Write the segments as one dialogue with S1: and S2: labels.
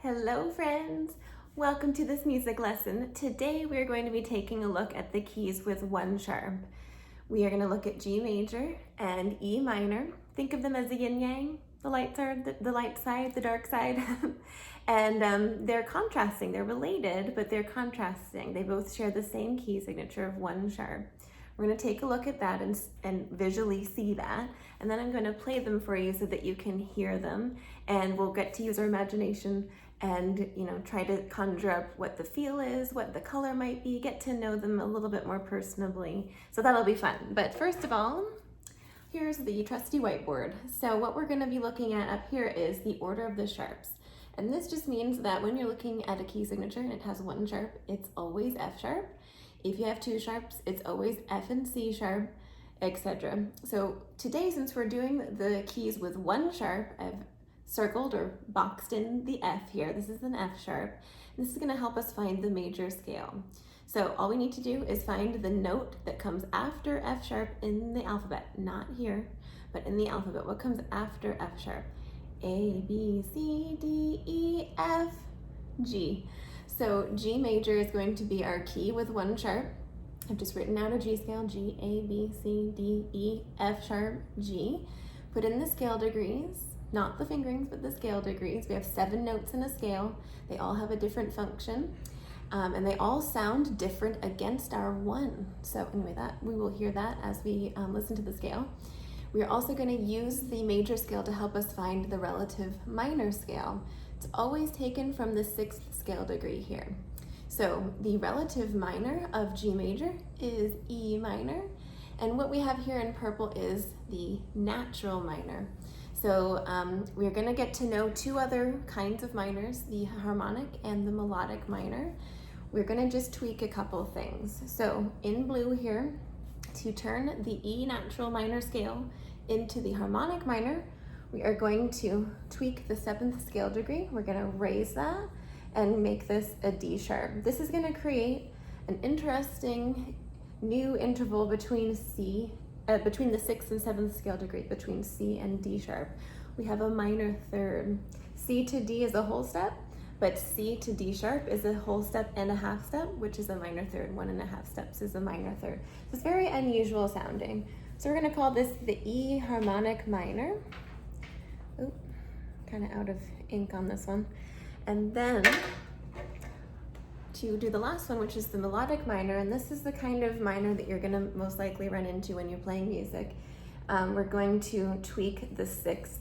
S1: Hello friends! Welcome to this music lesson. Today we are going to be taking a look at the keys with one sharp. We are going to look at G major and E minor. Think of them as the yin-yang. The lights are the light side, the dark side. And they're contrasting. They're related, but they're contrasting. They both share the same key signature of one sharp. We're going to take a look at that and visually see that, and then I'm going to play them for you so that you can hear them, and we'll get to use our imagination and try to conjure up what the feel is, what the color might be, get to know them a little bit more personally. So that'll be fun. But first of all, here's the trusty whiteboard. So what we're going to be looking at up here is the order of the sharps. And this just means that when you're looking at a key signature and it has one sharp, it's always F sharp. If you have two sharps, it's always F and C sharp, etc. So today, since we're doing the keys with one sharp, I've circled or boxed in the F here. This is an F sharp. This is going to help us find the major scale. So all we need to do is find the note that comes after F sharp in the alphabet, not here, but in the alphabet. What comes after F sharp? A, B, C, D, E, F, G. So G major is going to be our key with one sharp. I've just written out a G scale, G, A, B, C, D, E, F sharp, G. Put in the scale degrees, not the fingerings, but the scale degrees. We have 7 notes in a scale. They all have a different function, and they all sound different against our 1. So anyway, we will hear that as we listen to the scale. We are also going to use the major scale to help us find the relative minor scale. It's always taken from the 6th scale degree here. So the relative minor of G major is E minor, and what we have here in purple is the natural minor. So we're going to get to know 2 other kinds of minors, the harmonic and the melodic minor. We're going to just tweak a couple things. So in blue here, to turn the E natural minor scale into the harmonic minor, we are going to tweak the 7th scale degree. We're going to raise that and make this a D sharp. This is going to create an interesting new interval between between the 6th and 7th scale degree, between C and D sharp. We have a minor third. C to D is a whole step, but C to D sharp is a whole step and a half step, which is a minor third. 1.5 steps is a minor third. So it's very unusual sounding. So we're going to call this the E harmonic minor. Oop, kind of out of ink on this one. And then to do the last one, which is the melodic minor, and this is the kind of minor that you're going to most likely run into when you're playing music. We're going to tweak the 6th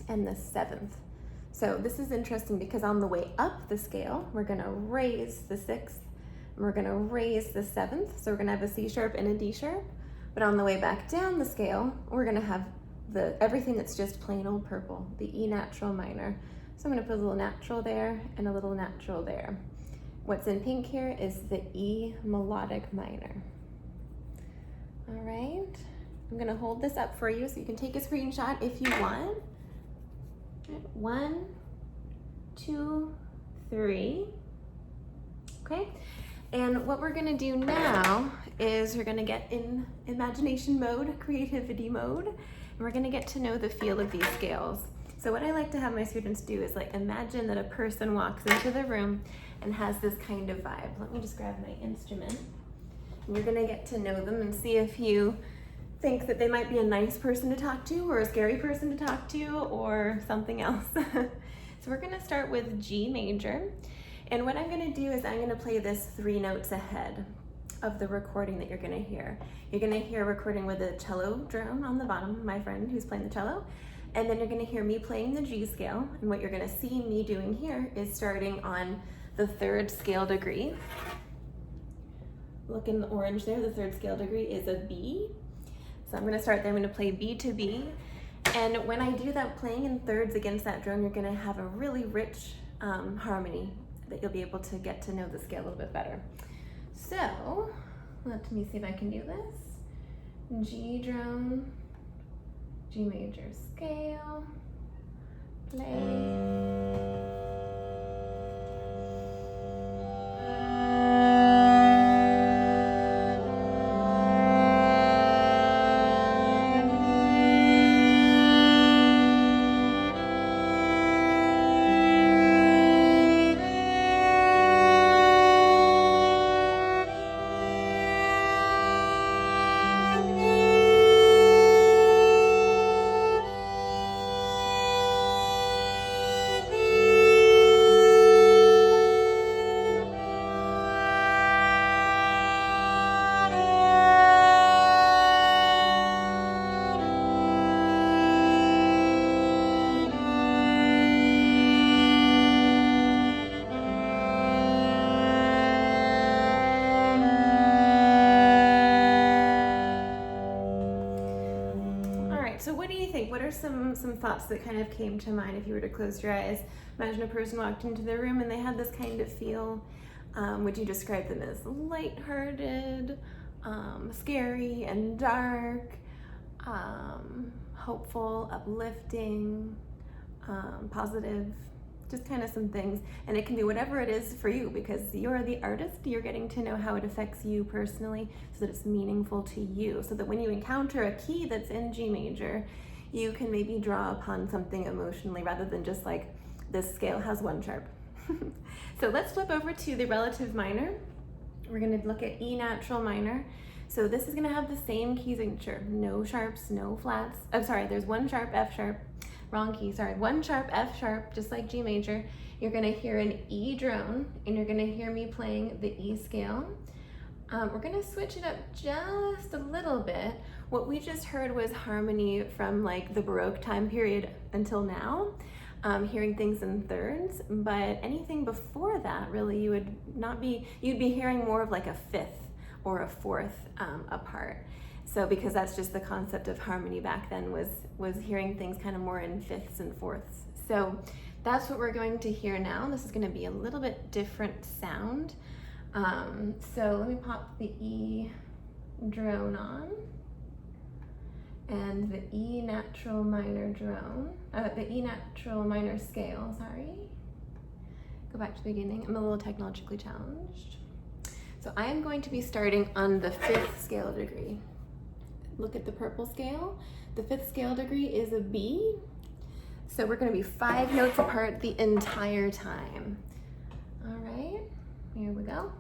S1: and the 7th. So this is interesting because on the way up the scale, we're going to raise the 6th, and we're going to raise the 7th. So we're going to have a C sharp and a D sharp. But on the way back down the scale, we're going to have everything that's just plain old purple, the E natural minor. So I'm going to put a little natural there and a little natural there. What's in pink here is the E melodic minor. All right, I'm going to hold this up for you so you can take a screenshot if you want. 1, 2, 3. Okay, and what we're going to do now is we're going to get in imagination mode, creativity mode, and we're going to get to know the feel of these scales. So what I like to have my students do is imagine that a person walks into the room and has this kind of vibe. Let me just grab my instrument. And you're gonna get to know them and see if you think that they might be a nice person to talk to or a scary person to talk to or something else. So we're gonna start with G major. And what I'm gonna do is I'm gonna play this 3 notes ahead of the recording that you're gonna hear. You're gonna hear a recording with a cello drone on the bottom, my friend who's playing the cello. And then you're going to hear me playing the G scale, and what you're going to see me doing here is starting on the 3rd scale degree. Look in the orange there, the 3rd scale degree is a B. So I'm going to start there, I'm going to play B to B. And when I do that, playing in thirds against that drone, you're going to have a really rich harmony that you'll be able to get to know the scale a little bit better. So let me see if I can do this. G drone. G major scale, play. are some thoughts that kind of came to mind if you were to close your eyes. Imagine a person walked into the room and they had this kind of feel. Would you describe them as lighthearted, scary and dark, hopeful, uplifting, positive? Just kind of some things, and it can be whatever it is for you, because you're the artist. You're getting to know how it affects you personally so that it's meaningful to you, so that when you encounter a key that's in G major, you can maybe draw upon something emotionally rather than just like, this scale has one sharp. So let's flip over to the relative minor. We're going to look at E natural minor. So this is going to have the same key signature, no sharps, no flats. I'm sorry, there's one sharp, F sharp. Wrong key, sorry. One sharp, F sharp, just like G major. You're gonna hear an E drone, and you're gonna hear me playing the E scale. We're gonna switch it up just a little bit. What we just heard was harmony from like the Baroque time period until now, hearing things in thirds, but anything before that, really, you'd be hearing more of like a fifth or a fourth apart. So because that's just the concept of harmony back then, was hearing things kind of more in fifths and fourths. So that's what we're going to hear now. This is going to be a little bit different sound. So let me pop the E drone on, and the E natural minor drone, the E natural minor scale, sorry. Go back to the beginning. I'm a little technologically challenged. So I am going to be starting on the 5th scale degree. Look at the purple scale. The 5th scale degree is a B. So we're going to be 5 notes apart the entire time. All right, here we go.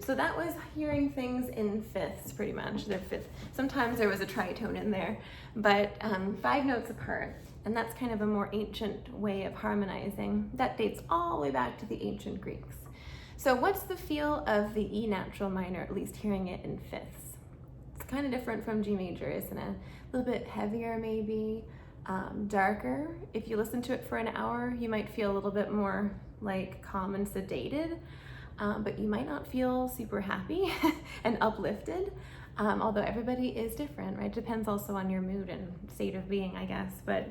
S1: So that was hearing things in fifths, pretty much. They're fifth. Sometimes there was a tritone in there, but 5 notes apart. And that's kind of a more ancient way of harmonizing. That dates all the way back to the ancient Greeks. So what's the feel of the E natural minor, at least hearing it in fifths? It's kind of different from G major, isn't it? A little bit heavier maybe, darker. If you listen to it for an hour, you might feel a little bit more like calm and sedated. But you might not feel super happy and uplifted, although everybody is different, right? Depends also on your mood and state of being, I guess. But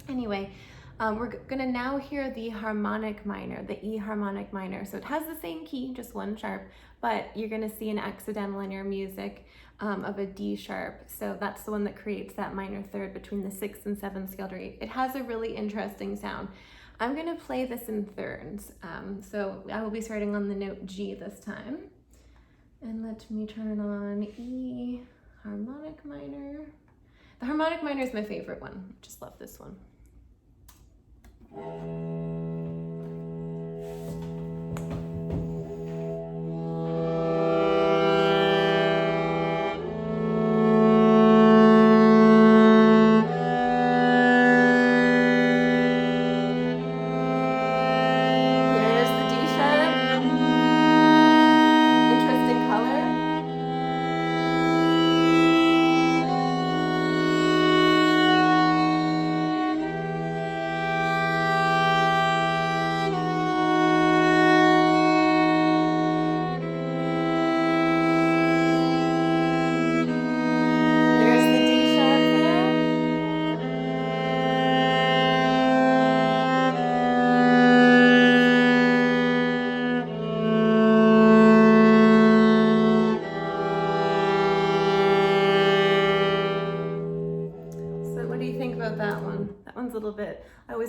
S1: anyway, we're gonna now hear the harmonic minor, the E harmonic minor. So it has the same key, just 1 sharp, but you're gonna see an accidental in your music of a D sharp. So that's the one that creates that minor third between the 6th and 7th scale degree. It has a really interesting sound. I'm gonna play this in thirds. So I will be starting on the note G this time. And let me turn on E harmonic minor. The harmonic minor is my favorite one. Just love this one.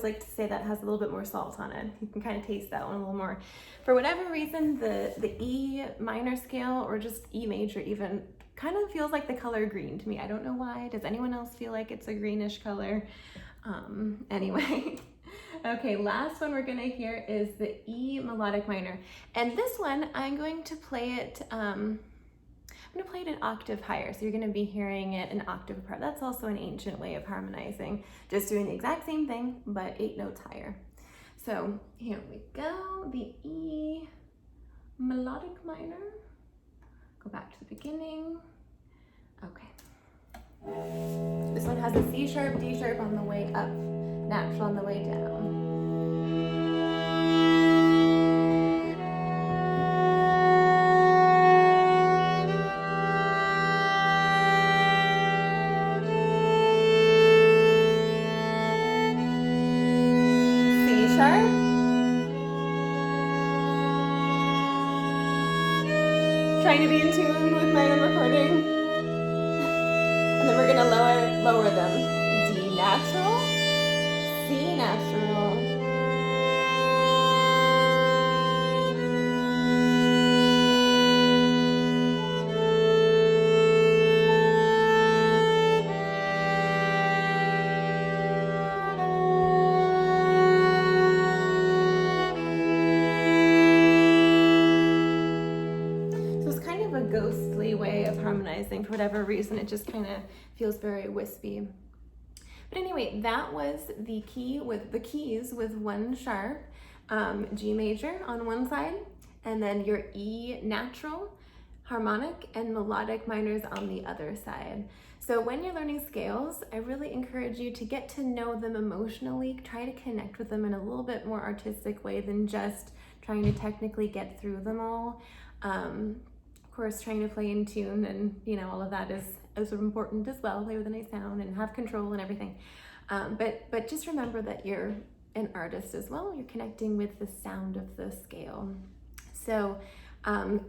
S1: always like to say that has a little bit more salt on it. You can kind of taste that one a little more. For whatever reason, the E minor scale, or just E major even, kind of feels like the color green to me. I don't know why. Does anyone else feel like it's a greenish color? Anyway. Okay, last one we're gonna hear is the E melodic minor. And this one, I'm going to play it, I'm gonna play it an octave higher. So you're gonna be hearing it an octave apart. That's also an ancient way of harmonizing, just doing the exact same thing, but 8 notes higher. So here we go, the E melodic minor. Go back to the beginning. Okay. This one has a C sharp, D sharp on the way up, natural on the way down. C sharp. Trying to be in tune with my own recording. And then we're gonna lower them. D natural, C natural. So it's kind of a ghostly way of harmonizing. For whatever reason, it just kind of feels very wispy. But anyway, that was the keys with 1 sharp, G major on one side, and then your E natural, harmonic, and melodic minors on the other side. So when you're learning scales, I really encourage you to get to know them emotionally, try to connect with them in a little bit more artistic way than just trying to technically get through them all. Of course, trying to play in tune and, you know, all of that is important as well, play with a nice sound and have control and everything. But just remember that you're an artist as well. You're connecting with the sound of the scale. So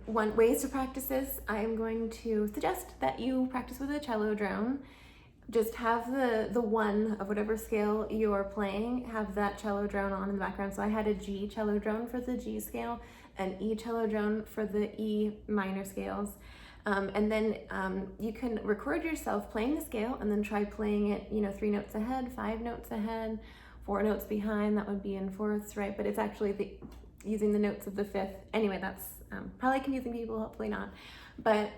S1: ways to practice this, I'm going to suggest that you practice with a cello drone. Just have the one of whatever scale you're playing, have that cello drone on in the background. So I had a G cello drone for the G scale, an E cello drone for the E minor scales. And then you can record yourself playing the scale and then try playing it, you know, 3 notes ahead, 5 notes ahead, 4 notes behind. That would be in fourths, right? But it's actually using the notes of the 5th. Anyway, that's probably confusing people, hopefully not. But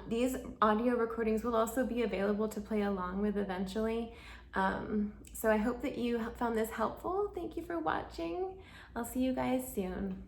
S1: these audio recordings will also be available to play along with eventually. So I hope that you found this helpful. Thank you for watching. I'll see you guys soon.